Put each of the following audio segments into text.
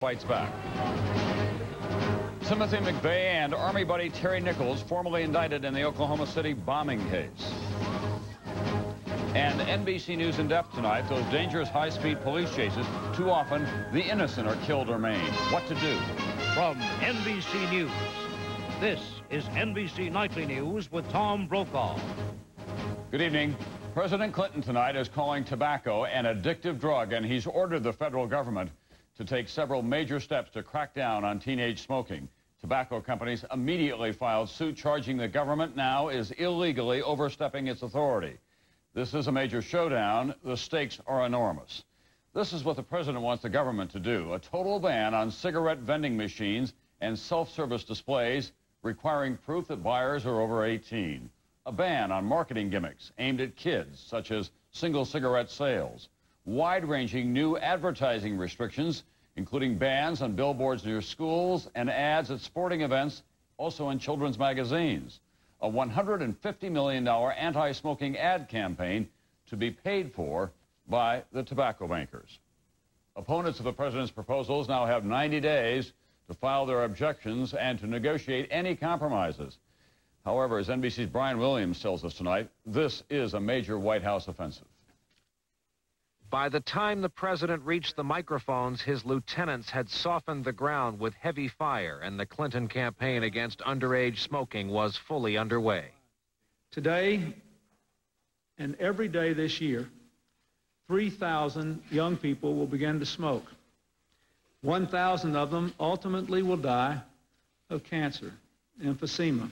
fights back. Timothy McVeigh and Army buddy Terry Nichols formally indicted in the Oklahoma City bombing case. And NBC News in depth tonight, those dangerous high-speed police chases, too often the innocent are killed or maimed. What to do? From NBC News, this is NBC Nightly News with Tom Brokaw. Good evening. President Clinton tonight is calling tobacco an addictive drug, and he's ordered the federal government to take several major steps to crack down on teenage smoking. Tobacco companies immediately filed suit charging the government now is illegally overstepping its authority. This is a major showdown. The stakes are enormous. This is what the president wants the government to do: a total ban on cigarette vending machines and self-service displays requiring proof that buyers are over 18. A ban on marketing gimmicks aimed at kids, such as single cigarette sales. Wide-ranging new advertising restrictions, including bans on billboards near schools and ads at sporting events, also in children's magazines. A $150 million anti-smoking ad campaign to be paid for by the tobacco bankers. Opponents of the president's proposals now have 90 days to file their objections and to negotiate any compromises. However, as NBC's Brian Williams tells us tonight, this is a major White House offensive. By the time the president reached the microphones, his lieutenants had softened the ground with heavy fire, and the Clinton campaign against underage smoking was fully underway. Today and every day this year, 3,000 young people will begin to smoke. 1,000 of them ultimately will die of cancer, emphysema,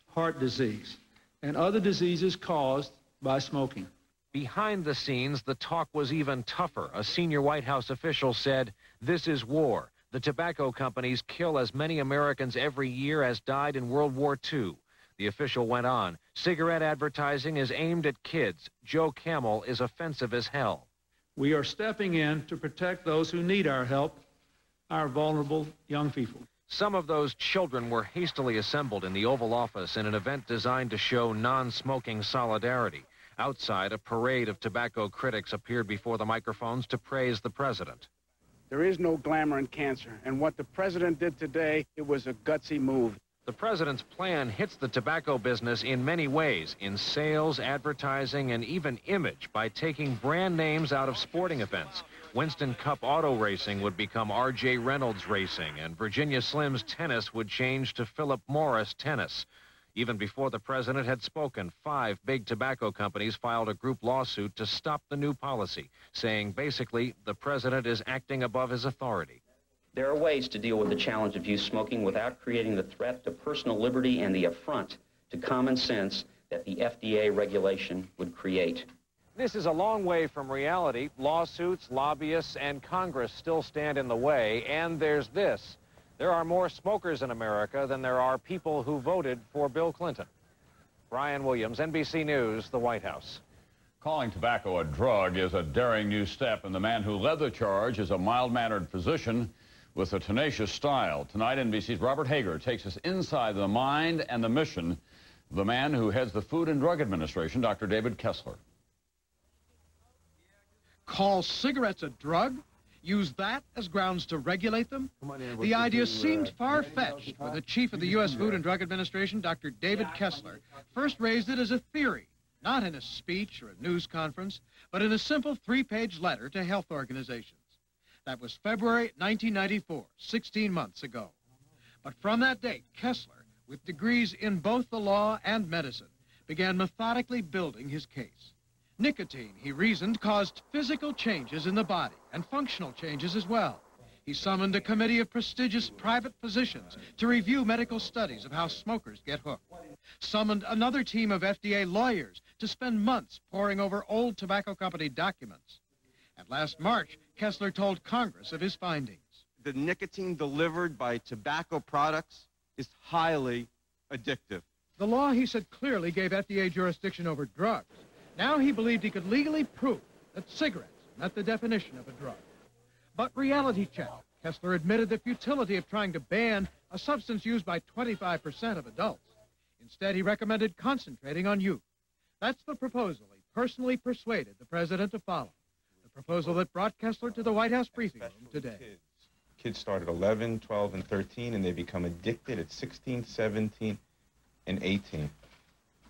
heart disease, and other diseases caused by smoking. Behind the scenes, the talk was even tougher. A senior White House official said, "This is war. The tobacco companies kill as many Americans every year as died in World War II." The official went on, "Cigarette advertising is aimed at kids. Joe Camel is offensive as hell." We are stepping in to protect those who need our help, our vulnerable young people. Some of those children were hastily assembled in the Oval Office in an event designed to show non-smoking solidarity. Outside, a parade of tobacco critics appeared before the microphones to praise the president. There is no glamour in cancer, and what the president did today, it was a gutsy move. The president's plan hits the tobacco business in many ways, in sales, advertising, and even image, by taking brand names out of sporting events. Winston Cup auto racing would become R.J. Reynolds Racing, and Virginia Slims tennis would change to Philip Morris Tennis. Even before the president had spoken, 5 big tobacco companies filed a group lawsuit to stop the new policy, saying basically the president is acting above his authority. There are ways to deal with the challenge of youth smoking without creating the threat to personal liberty and the affront to common sense that the FDA regulation would create. This is a long way from reality. Lawsuits, lobbyists, and Congress still stand in the way. And there's this. There are more smokers in America than there are people who voted for Bill Clinton. Brian Williams, NBC News, the White House. Calling tobacco a drug is a daring new step, and the man who led the charge is a mild-mannered physician with a tenacious style. Tonight, NBC's Robert Hager takes us inside the mind and the mission of the man who heads the Food and Drug Administration, Dr. David Kessler. Call cigarettes a drug? Use that as grounds to regulate them? The idea seemed far-fetched when the chief of the U.S. Food and Drug Administration, Dr. David Kessler, first raised it as a theory, not in a speech or a news conference, but in a simple 3-page letter to health organizations. That was February 1994, 16 months ago. But from that date, Kessler, with degrees in both the law and medicine, began methodically building his case. Nicotine, he reasoned, caused physical changes in the body and functional changes as well. He summoned a committee of prestigious private physicians to review medical studies of how smokers get hooked. Summoned another team of FDA lawyers to spend months poring over old tobacco company documents. And last March, Kessler told Congress of his findings. The nicotine delivered by tobacco products is highly addictive. The law, he said, clearly gave FDA jurisdiction over drugs. Now he believed he could legally prove that cigarettes met the definition of a drug. But reality check. Kessler admitted the futility of trying to ban a substance used by 25% of adults. Instead, he recommended concentrating on youth. That's the proposal he personally persuaded the president to follow. The proposal that brought Kessler to the White House briefing room today. Kids start at 11, 12, and 13, and they become addicted at 16, 17, and 18.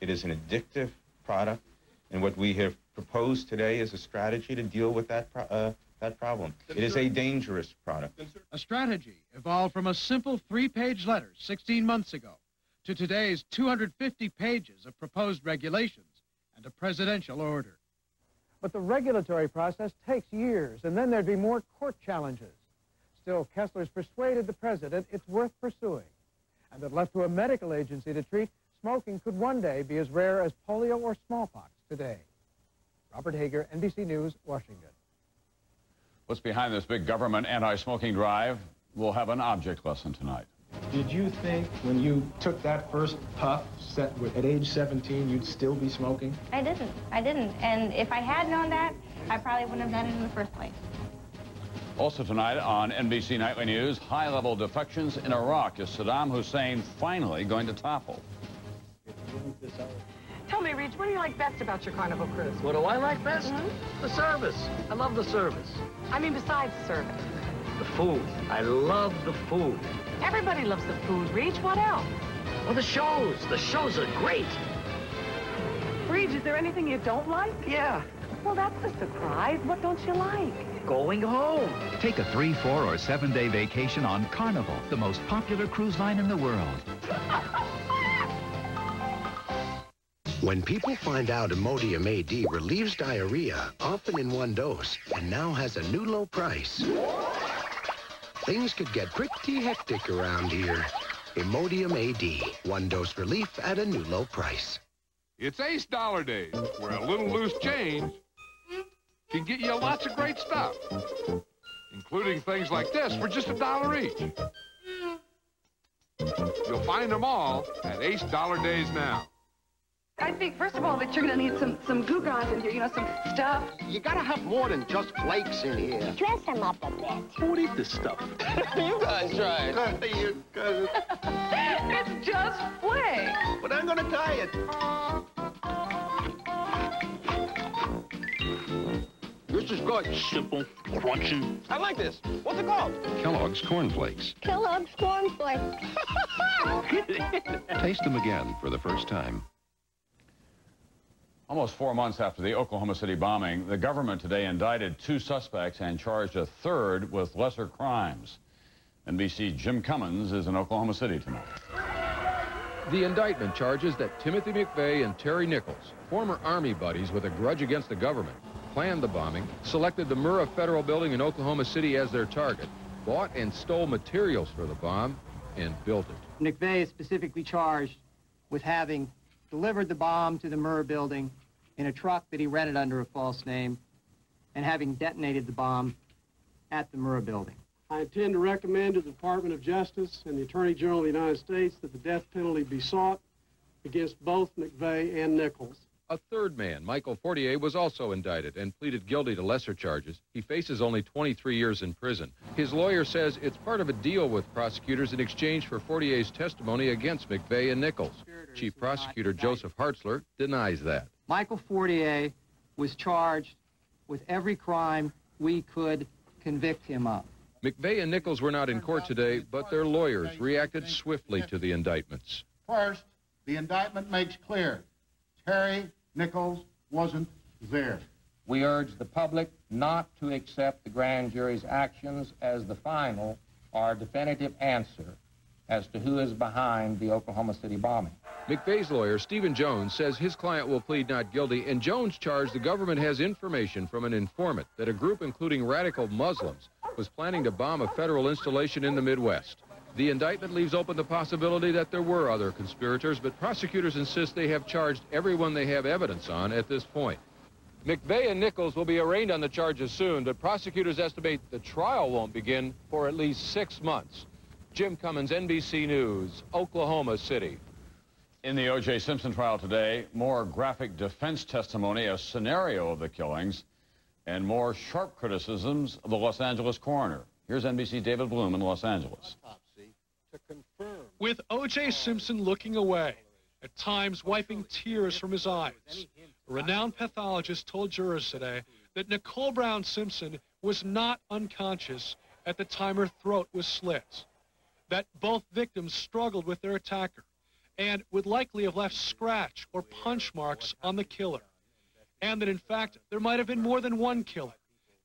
It is an addictive product, and what we have proposed today is a strategy to deal with that problem. It is a dangerous product. A strategy evolved from a simple 3-page letter 16 months ago to today's 250 pages of proposed regulations and a presidential order. But the regulatory process takes years, and then there'd be more court challenges. Still, Kessler's persuaded the president it's worth pursuing, and that left to a medical agency to treat, smoking could one day be as rare as polio or smallpox today. Robert Hager, NBC News, Washington. What's behind this big government anti-smoking drive? We'll have an object lesson tonight. Did you think when you took that first puff at age 17 you'd still be smoking? I didn't. And if I had known that, I probably wouldn't have done it in the first place. Also tonight on NBC Nightly News, high-level defections in Iraq. Is Saddam Hussein finally going to topple? Tell me, Reach, what do you like best about your Carnival cruise? What do I like best? The service. I love the service. I mean, besides the service. The food. I love the food. Everybody loves the food, Reach. What else? Well, the shows. The shows are great. Reach, is there anything you don't like? Yeah. Well, that's a surprise. What don't you like? Going home. Take a 3-, 4-, or 7-day vacation on Carnival, the most popular cruise line in the world. When people find out Imodium AD relieves diarrhea, often in one dose, and now has a new low price, things could get pretty hectic around here. Imodium AD, 1-dose relief at a new low price. It's Ace Dollar Days, where a little loose change can get you lots of great stuff, including things like this for just $1 each. You'll find them all at Ace Dollar Days now. I think, first of all, that you're going to need some goo-gaws in here, you know, some stuff. You got to have more than just flakes in here. Dress him up a bit. Who would eat this stuff? You guys try it. It's just flakes. But I'm going to try it. This is good. Simple, crunchy. I like this. What's it called? Kellogg's Corn Flakes. Kellogg's Corn Flakes. Taste them again for the first time. Almost 4 months after the Oklahoma City bombing, the government today indicted 2 suspects and charged a 3rd with lesser crimes. NBC's Jim Cummins is in Oklahoma City tonight. The indictment charges that Timothy McVeigh and Terry Nichols, former Army buddies with a grudge against the government, planned the bombing, selected the Murrah Federal Building in Oklahoma City as their target, bought and stole materials for the bomb, and built it. McVeigh is specifically charged with having delivered the bomb to the Murrah Building in a truck that he rented under a false name and having detonated the bomb at the Murrah Building. I intend to recommend to the Department of Justice and the Attorney General of the United States that the death penalty be sought against both McVeigh and Nichols. A 3rd man, Michael Fortier, was also indicted and pleaded guilty to lesser charges. He faces only 23 years in prison. His lawyer says it's part of a deal with prosecutors in exchange for Fortier's testimony against McVeigh and Nichols. Chief Prosecutor Joseph Hartzler denies that. Michael Fortier was charged with every crime we could convict him of. McVeigh and Nichols were not in court today, but their lawyers reacted swiftly to the indictments. First, the indictment makes clear Terry Nichols wasn't there. We urge the public not to accept the grand jury's actions as the final or definitive answer as to who is behind the Oklahoma City bombing. McVeigh's lawyer, Stephen Jones, says his client will plead not guilty, and Jones charged the government has information from an informant that a group including radical Muslims was planning to bomb a federal installation in the Midwest. The indictment leaves open the possibility that there were other conspirators, but prosecutors insist they have charged everyone they have evidence on at this point. McVeigh and Nichols will be arraigned on the charges soon, but prosecutors estimate the trial won't begin for at least 6 months. Jim Cummins, NBC News, Oklahoma City. In the O.J. Simpson trial today, more graphic defense testimony, a scenario of the killings, and more sharp criticisms of the Los Angeles coroner. Here's NBC's David Bloom in Los Angeles. With O.J. Simpson looking away, at times wiping tears from his eyes, a renowned pathologist told jurors today that Nicole Brown Simpson was not unconscious at the time her throat was slit, that both victims struggled with their attacker and would likely have left scratch or punch marks on the killer, and that in fact there might have been more than one killer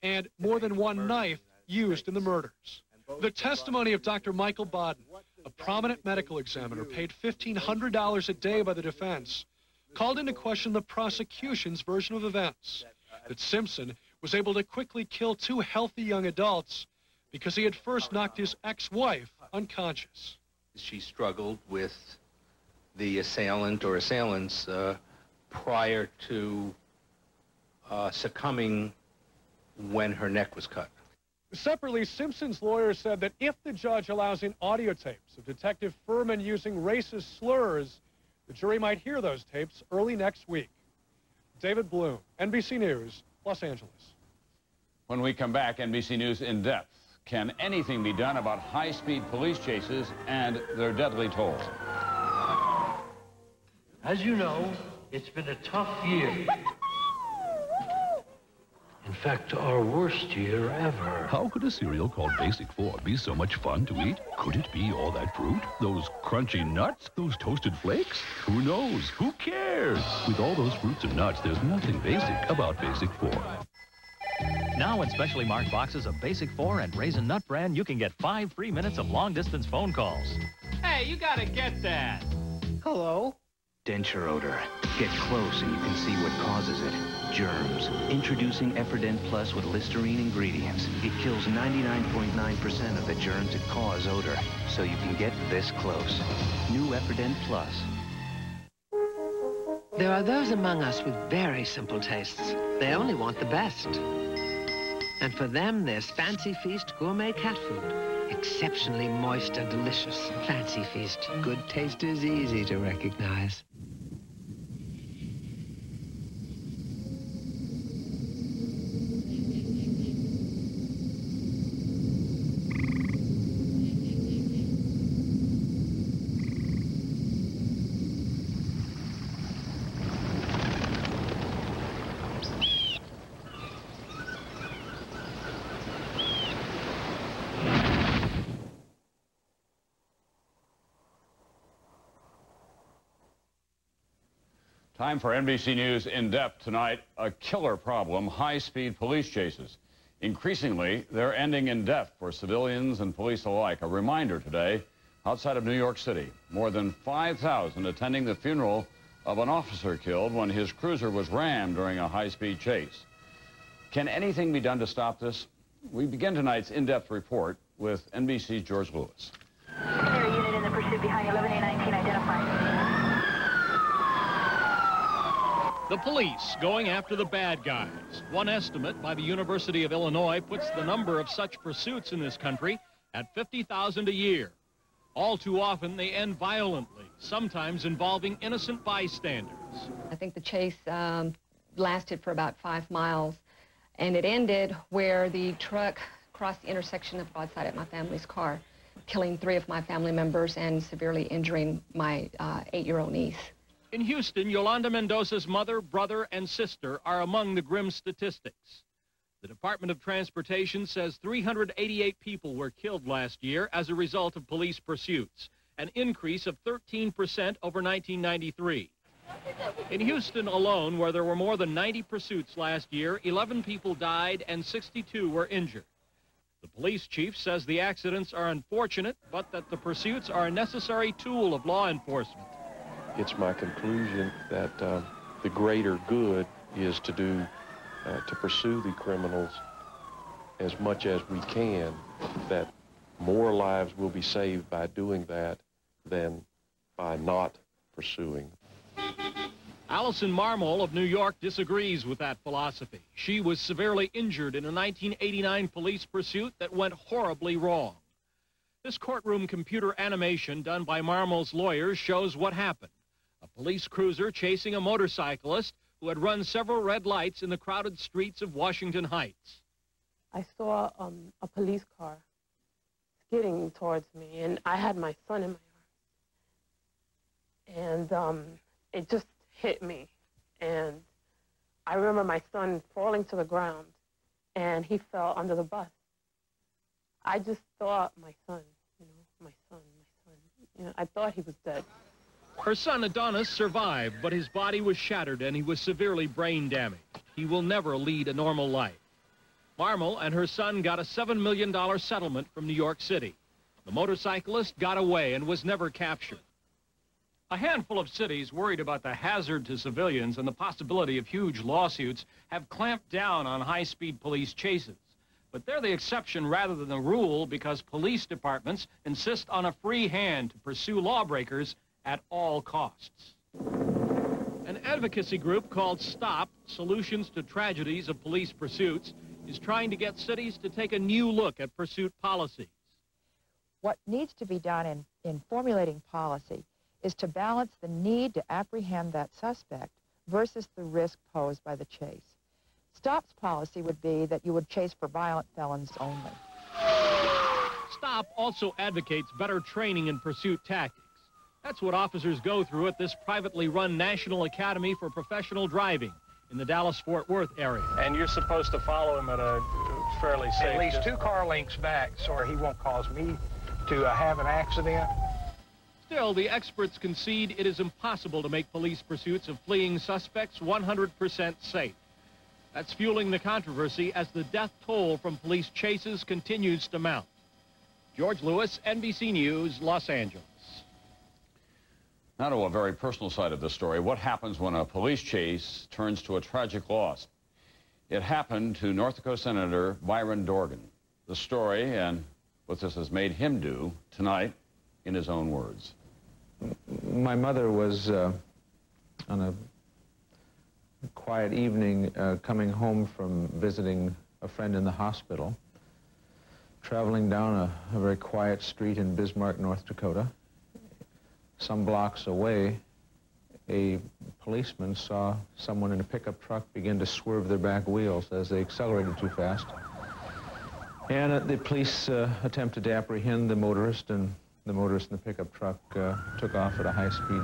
and more than one knife used in the murders. The testimony of Dr. Michael Baden, a prominent medical examiner paid $1,500 a day by the defense, called into question the prosecution's version of events, that Simpson was able to quickly kill two healthy young adults because he had first knocked his ex-wife unconscious. She struggled with the assailant or assailants prior to succumbing when her neck was cut. Separately, Simpson's lawyer said that if the judge allows in audio tapes of Detective Furman using racist slurs, the jury might hear those tapes early next week. David Bloom, NBC News, Los Angeles. When we come back, NBC News in depth. Can anything be done about high-speed police chases and their deadly toll? As you know, it's been a tough year. In fact, our worst year ever. How could a cereal called Basic 4 be so much fun to eat? Could it be all that fruit? Those crunchy nuts? Those toasted flakes? Who knows? Who cares? With all those fruits and nuts, there's nothing basic about Basic 4. Now in specially marked boxes of Basic 4 and Raisin Nut brand, you can get 5 free minutes of long-distance phone calls. Hey, you gotta get that. Hello? Denture odor. Get close and you can see what causes it. Germs. Introducing Efferdent Plus with Listerine ingredients. It kills 99.9% of the germs that cause odor, so you can get this close. New Efferdent Plus. There are those among us with very simple tastes. They only want the best. And for them, there's Fancy Feast gourmet cat food. Exceptionally moist and delicious. Fancy Feast. Good taste is easy to recognize. Time for NBC News in depth tonight. A killer problem, high-speed police chases. Increasingly, they're ending in death for civilians and police alike. A reminder today, outside of New York City, more than 5,000 attending the funeral of an officer killed when his cruiser was rammed during a high-speed chase. Can anything be done to stop this? We begin tonight's in-depth report with NBC's George Lewis. Air unit in the pursuit behind 11A19 identified. The police going after the bad guys. One estimate by the University of Illinois puts the number of such pursuits in this country at 50,000 a year. All too often, they end violently, sometimes involving innocent bystanders. I think the chase lasted for about 5 miles, and it ended where the truck crossed the intersection of broadside at my family's car, killing 3 of my family members and severely injuring my 8-year-old niece. In Houston, Yolanda Mendoza's mother, brother, and sister are among the grim statistics. The Department of Transportation says 388 people were killed last year as a result of police pursuits, an increase of 13% over 1993. In Houston alone, where there were more than 90 pursuits last year, 11 people died and 62 were injured. The police chief says the accidents are unfortunate, but that the pursuits are a necessary tool of law enforcement. It's my conclusion that the greater good is to pursue the criminals as much as we can, that more lives will be saved by doing that than by not pursuing. Allison Marmol of New York disagrees with that philosophy. She was severely injured in a 1989 police pursuit that went horribly wrong. This courtroom computer animation done by Marmol's lawyers shows what happened. A police cruiser chasing a motorcyclist who had run several red lights in the crowded streets of Washington Heights. I saw a police car skidding towards me, and I had my son in my arms. And it just hit me. And I remember my son falling to the ground, and he fell under the bus. I just thought my son, my son. I thought he was dead. Her son Adonis survived, but his body was shattered and he was severely brain damaged. He will never lead a normal life. Marmel and her son got a $7 million settlement from New York City. The motorcyclist got away and was never captured. A handful of cities worried about the hazard to civilians and the possibility of huge lawsuits have clamped down on high-speed police chases. But they're the exception rather than the rule because police departments insist on a free hand to pursue lawbreakers at all costs. An advocacy group called STOP, Solutions to Tragedies of Police Pursuits, is trying to get cities to take a new look at pursuit policies. What needs to be done in formulating policy is to balance the need to apprehend that suspect versus the risk posed by the chase. STOP's policy would be that you would chase for violent felons only. STOP also advocates better training in pursuit tactics. That's what officers go through at this privately run National Academy for Professional Driving in the Dallas-Fort Worth area. And you're supposed to follow him at a fairly safe at least distance. 2 car lengths back so he won't cause me to have an accident. Still, the experts concede it is impossible to make police pursuits of fleeing suspects 100% safe. That's fueling the controversy as the death toll from police chases continues to mount. George Lewis, NBC News, Los Angeles. Now to a very personal side of the story. What happens when a police chase turns to a tragic loss? It happened to North Dakota Senator Byron Dorgan. The story and what this has made him do tonight in his own words. My mother was on a quiet evening coming home from visiting a friend in the hospital, traveling down a very quiet street in Bismarck, North Dakota. Some blocks away, a policeman saw someone in a pickup truck begin to swerve their back wheels as they accelerated too fast. And the police attempted to apprehend the motorist, and the motorist in the pickup truck took off at a high speed.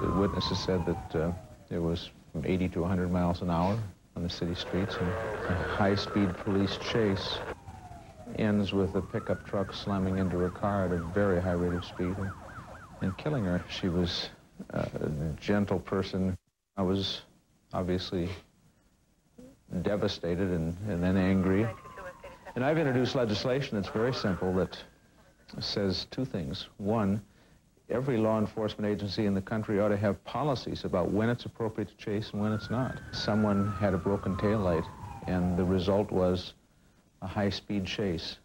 The witnesses said that it was from 80 to 100 miles an hour on the city streets, and a high-speed police chase ends with a pickup truck slamming into her car at a very high rate of speed and killing her. She was a gentle person. I was obviously devastated and then angry. And I've introduced legislation that's very simple that says 2 things. One, every law enforcement agency in the country ought to have policies about when it's appropriate to chase and when it's not. Someone had a broken taillight, and the result was a high-speed chase,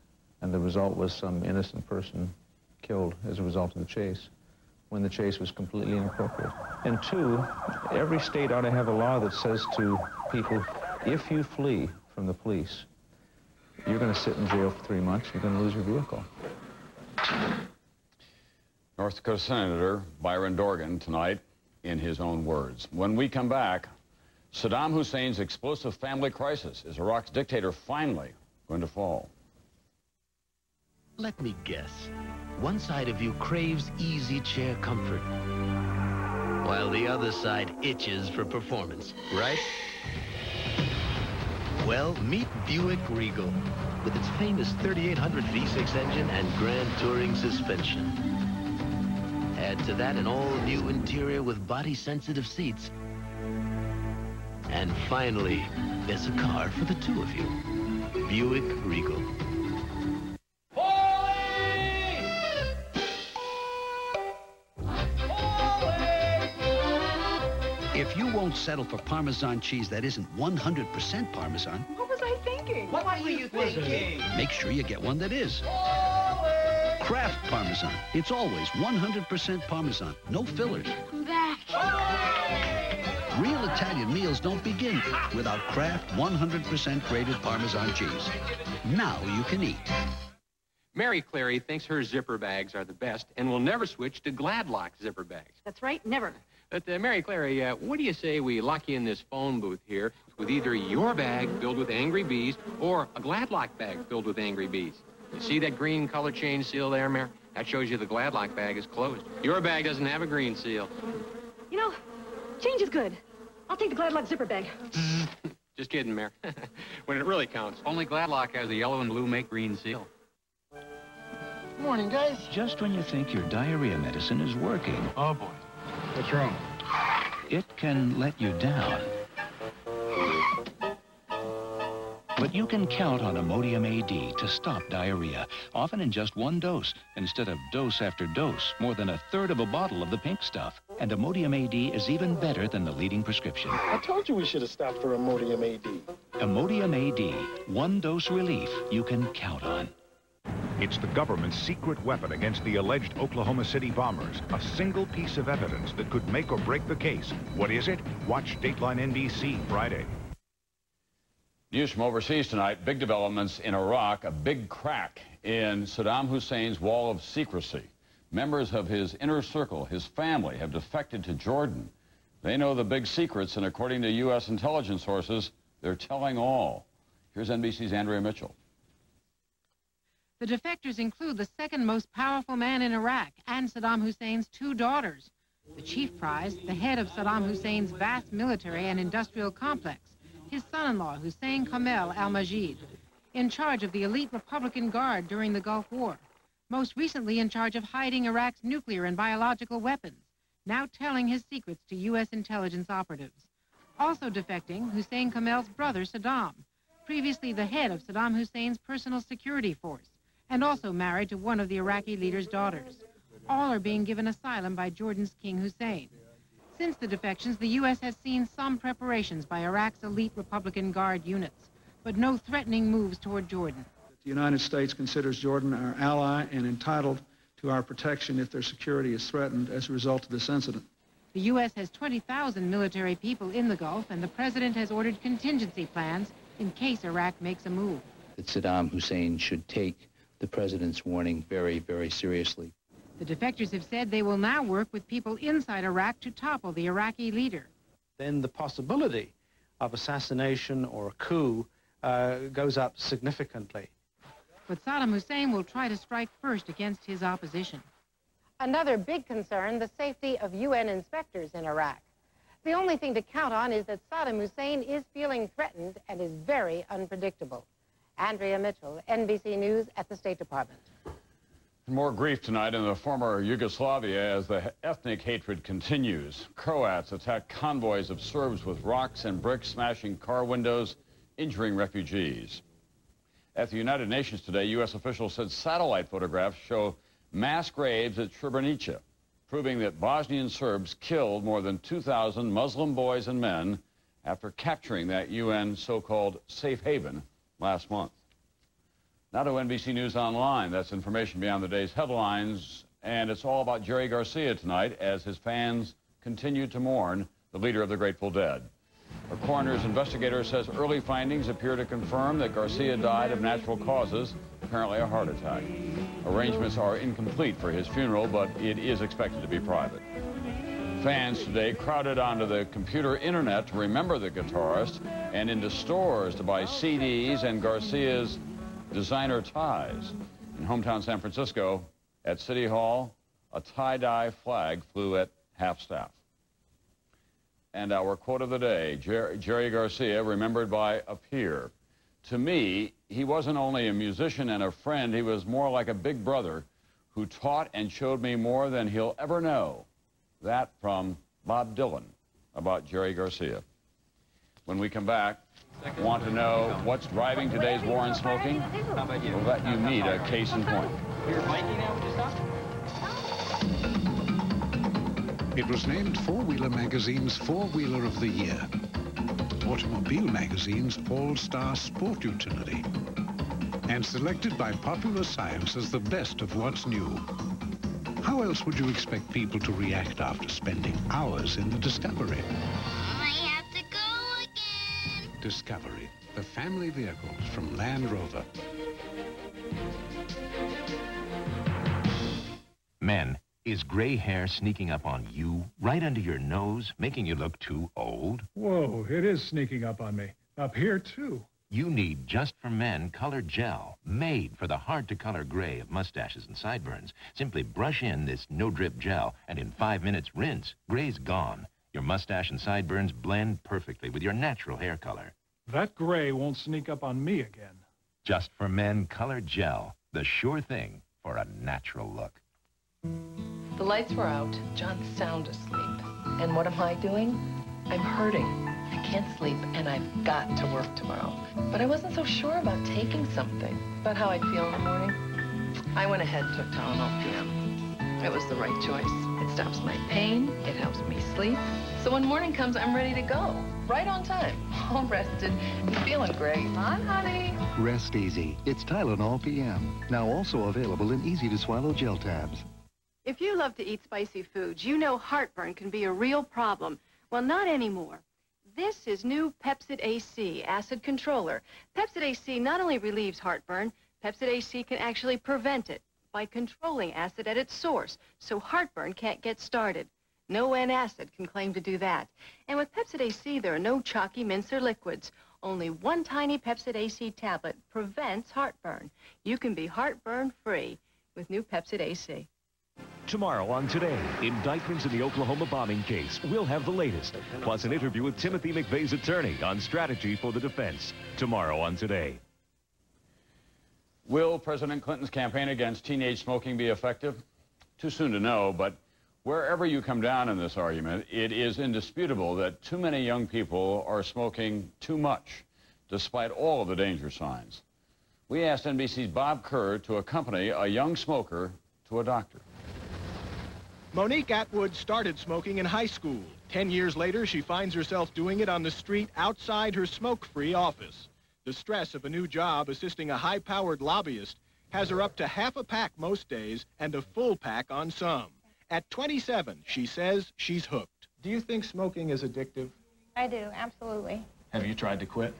and the result was some innocent person killed as a result of the chase, when the chase was completely inappropriate. And 2, every state ought to have a law that says to people, if you flee from the police, you're going to sit in jail for 3 months, you're going to lose your vehicle. North Dakota Senator Byron Dorgan tonight in his own words. When we come back, Saddam Hussein's explosive family crisis. Is Iraq's dictator finally going to fall? Let me guess. One side of you craves easy chair comfort, while the other side itches for performance, right? Well, meet Buick Regal with its famous 3800 V6 engine and Grand Touring suspension. Add to that an all-new interior with body-sensitive seats. And finally, there's a car for the 2 of you. Buick Regal. If you won't settle for Parmesan cheese that isn't 100% Parmesan, What was I thinking? What were you thinking? make sure you get one that is. Kraft Parmesan. It's always 100% Parmesan. No fillers. Real Italian meals don't begin without Kraft 100% grated Parmesan cheese. Now you can eat. Mary Clary thinks her zipper bags are the best and will never switch to Gladlock zipper bags. That's right, never. But, Mary Clary, what do you say we lock you in this phone booth here with either your bag filled with angry bees or a Gladlock bag filled with angry bees? You see that green color change seal there, Mary? That shows you the Gladlock bag is closed. Your bag doesn't have a green seal. You know, change is good. I'll take the Gladlock zipper bag. Just kidding, Mary. When it really counts, only Gladlock has the yellow and blue make green seal. Morning, guys. Just when you think your diarrhea medicine is working. Oh, boy. What's wrong? It can let you down. But you can count on Imodium AD to stop diarrhea, often in just one dose, instead of dose after dose, more than a third of a bottle of the pink stuff. And Imodium AD is even better than the leading prescription. I told you we should have stopped for Imodium AD. Imodium AD, one dose relief you can count on. It's the government's secret weapon against the alleged Oklahoma City bombers. A single piece of evidence that could make or break the case. What is it? Watch Dateline NBC Friday. News from overseas tonight. Big developments in Iraq. A big crack in Saddam Hussein's wall of secrecy. Members of his inner circle, his family, have defected to Jordan. They know the big secrets, and according to U.S. intelligence sources, they're telling all. Here's NBC's Andrea Mitchell. The defectors include the second most powerful man in Iraq and Saddam Hussein's two daughters. The chief prize, the head of Saddam Hussein's vast military and industrial complex, his son-in-law, Hussein Kamel al-Majid, in charge of the elite Republican Guard during the Gulf War, most recently in charge of hiding Iraq's nuclear and biological weapons, now telling his secrets to U.S. intelligence operatives. Also defecting, Hussein Kamel's brother, Saddam, previously the head of Saddam Hussein's personal security force, and also married to one of the Iraqi leader's daughters. All are being given asylum by Jordan's King Hussein. Since the defections, the U.S. has seen some preparations by Iraq's elite Republican Guard units, but no threatening moves toward Jordan. The United States considers Jordan our ally and entitled to our protection if their security is threatened as a result of this incident. The U.S. has 20,000 military people in the Gulf, and the president has ordered contingency plans in case Iraq makes a move. That Saddam Hussein should take the president's warning very, very seriously. The defectors have said they will now work with people inside Iraq to topple the Iraqi leader. Then the possibility of assassination or a coup goes up significantly. But Saddam Hussein will try to strike first against his opposition. Another big concern, the safety of UN inspectors in Iraq. The only thing to count on is that Saddam Hussein is feeling threatened and is very unpredictable. Andrea Mitchell, NBC News at the State Department. More grief tonight in the former Yugoslavia as the ethnic hatred continues. Croats attack convoys of Serbs with rocks and bricks, smashing car windows, injuring refugees. At the United Nations today, U.S. officials said satellite photographs show mass graves at Srebrenica, proving that Bosnian Serbs killed more than 2,000 Muslim boys and men after capturing that UN so-called safe haven last month. Now to NBC News Online. That's information beyond the day's headlines, and it's all about Jerry Garcia tonight as his fans continue to mourn the leader of the Grateful Dead. A coroner's investigator says early findings appear to confirm that Garcia died of natural causes, apparently a heart attack. Arrangements are incomplete for his funeral, but it is expected to be private. Fans today crowded onto the computer internet to remember the guitarist and into stores to buy CDs and Garcia's designer ties. In hometown San Francisco, at City Hall, a tie-dye flag flew at half-staff. And our quote of the day, Jerry Garcia, remembered by a peer. To me, he wasn't only a musician and a friend, he was more like a big brother who taught and showed me more than he'll ever know. That from Bob Dylan about Jerry Garcia. When we come back, want to know what's driving today's war on smoking? We'll let you meet a case in point. It was named Four-Wheeler Magazine's Four-Wheeler of the Year. Automobile Magazine's All-Star Sport Utility. And selected by Popular Science as the best of what's new. How else would you expect people to react after spending hours in the Discovery? I have to go again. Discovery, the family vehicles from Land Rover. Men, is gray hair sneaking up on you, right under your nose, making you look too old? Whoa, it is sneaking up on me. Up here, too. You need Just for Men Color Gel, made for the hard-to-color gray of mustaches and sideburns. Simply brush in this no-drip gel, and in 5 minutes, rinse. Gray's gone. Your mustache and sideburns blend perfectly with your natural hair color. That gray won't sneak up on me again. Just for Men Color Gel, the sure thing for a natural look. The lights were out. John's sound asleep. And what am I doing? I'm hurting. I can't sleep, and I've got to work tomorrow. But I wasn't so sure about taking something. About how I'd feel in the morning. I went ahead and took Tylenol PM. It was the right choice. It stops my pain. It helps me sleep. So when morning comes, I'm ready to go. Right on time. All rested and feeling great. Come on, honey. Rest easy. It's Tylenol PM. Now also available in easy-to-swallow gel tabs. If you love to eat spicy foods, you know heartburn can be a real problem. Well, not anymore. This is new Pepcid AC, acid controller. Pepcid AC not only relieves heartburn, Pepcid AC can actually prevent it by controlling acid at its source, so heartburn can't get started. No antacid can claim to do that. And with Pepcid AC, there are no chalky mints or liquids. Only one tiny Pepcid AC tablet prevents heartburn. You can be heartburn-free with new Pepcid AC. Tomorrow on Today, indictments in the Oklahoma bombing case. We'll have the latest, plus an interview with Timothy McVeigh's attorney on strategy for the defense. Tomorrow on Today. Will President Clinton's campaign against teenage smoking be effective? Too soon to know, but wherever you come down in this argument, it is indisputable that too many young people are smoking too much, despite all of the danger signs. We asked NBC's Bob Kerr to accompany a young smoker to a doctor. Monique Atwood started smoking in high school. 10 years later, she finds herself doing it on the street outside her smoke-free office. The stress of a new job assisting a high-powered lobbyist has her up to half a pack most days and a full pack on some. At 27, she says she's hooked. Do you think smoking is addictive? I do, absolutely. Have you tried to quit?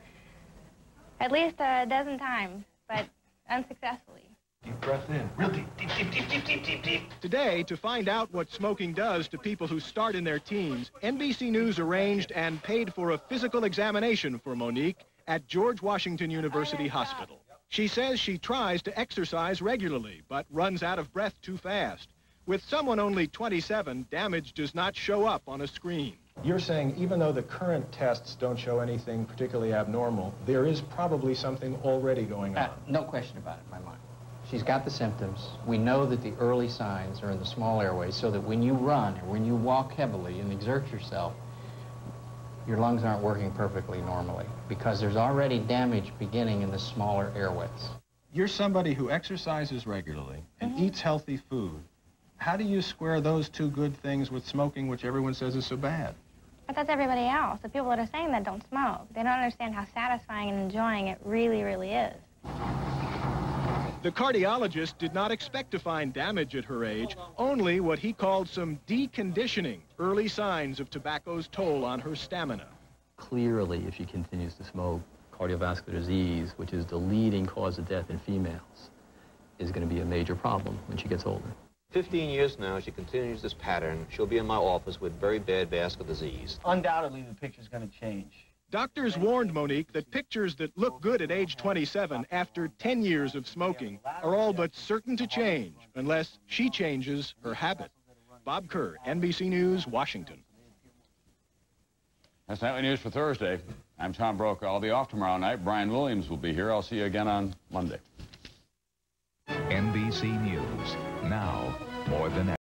At least a dozen times, but unsuccessfully. Deep breath in. Real deep, deep, deep, deep, deep, deep, deep, deep. Today, to find out what smoking does to people who start in their teens, NBC News arranged and paid for a physical examination for Monique at George Washington University Hospital. She says she tries to exercise regularly, but runs out of breath too fast. With someone only 27, damage does not show up on a screen. You're saying even though the current tests don't show anything particularly abnormal, there is probably something already going on. No question about it in my mind. She's got the symptoms. We know that the early signs are in the small airways, so that when you run or when you walk heavily and exert yourself, your lungs aren't working perfectly normally because there's already damage beginning in the smaller airways. You're somebody who exercises regularly and eats healthy food. How do you square those two good things with smoking, which everyone says is so bad? But that's everybody else. The people that are saying that don't smoke. They don't understand how satisfying and enjoying it really, really is. The cardiologist did not expect to find damage at her age, only what he called some deconditioning, early signs of tobacco's toll on her stamina. Clearly, if she continues to smoke, cardiovascular disease, which is the leading cause of death in females, is going to be a major problem when she gets older. 15 years now, she continues this pattern. She'll be in my office with very bad vascular disease. Undoubtedly, the picture's going to change. Doctors warned Monique that pictures that look good at age 27 after 10 years of smoking are all but certain to change unless she changes her habit. Bob Kerr, NBC News, Washington. That's Nightly News for Thursday. I'm Tom Brokaw. I'll be off tomorrow night. Brian Williams will be here. I'll see you again on Monday. NBC News, now more than ever.